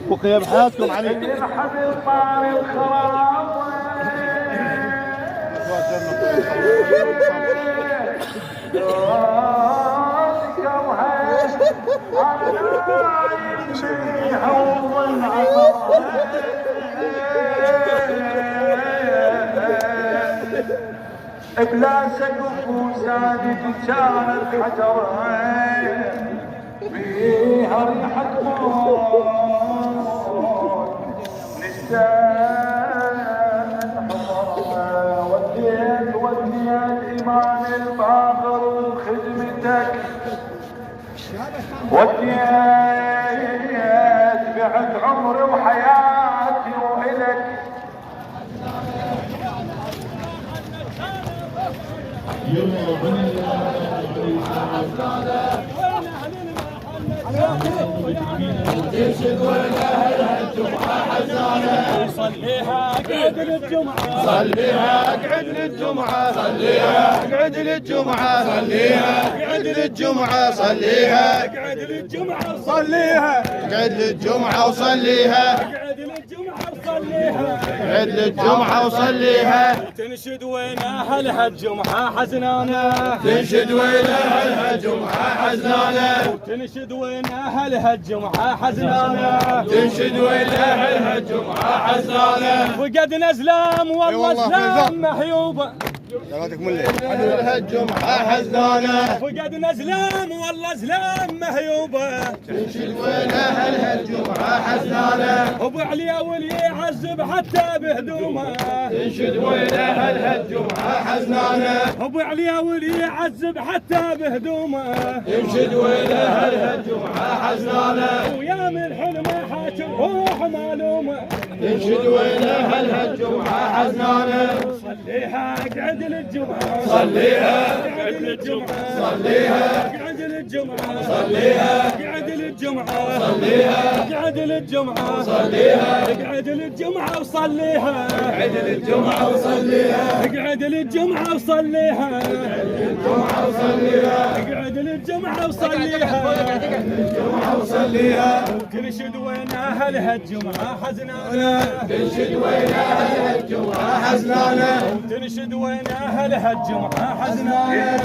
بقي بحياتكم علي. الحبل طار الخراب بلا سقف وساند كان الحجر فيها ريحة موت نستان وديت إيمان الباقر وخدمتك وديت بعد عمري وحياتي وإلك ترشد وين اهلها الجمعه حزانه صليها اقعد للجمعه صليها اقعد للجمعه صليها اقعد للجمعه صليها اقعد للجمعه صليها اقعد للجمعه صليها اقعد للجمعه وصليها اقعد للجمعه وصليها اقعد للجمعه وصليها تنشد وين اهلها الجمعه حزنانه تنشد وين اهلها الجمعه حزنانه تنشد وين اهلها الجمعه حزنانه تنشد وين اهلها الجمعه حزنانه وقد زلام والله زلام محيوبه صلاتك ملي اهلها الجمعه حزنانه وقد زلام والله زلام محيوبه تنشد وين اهلها الجمعه حزنانه ابو عليا واللي يعذب حتى بهدومه تنشد وين اهلها الجمعه حزنانه ابو عليا واللي يعذب حتى بهدومه تنشد وين اهلها الجمعه حزنانه ويا من حلمه حاكم روح معلومه تنشد وين اهلها الجمعه حزنانه صليها اقعد للجمعه صليها اقعد للجمعه صليها اقعد للجمعه صليها اقعد للجمعه صليها اقعد للجمعه صليها اقعد للجمعه وصليها اقعد للجمعه وصليها اقعد للجمعه وصليها اقعد للجمعه وصليها الجمعه وصليها تنشد وين اهلها الجمعه حزنانه تنشد وين اهلها الجمعه حزنانه تنشد وين اهلها الجمعه حزنانه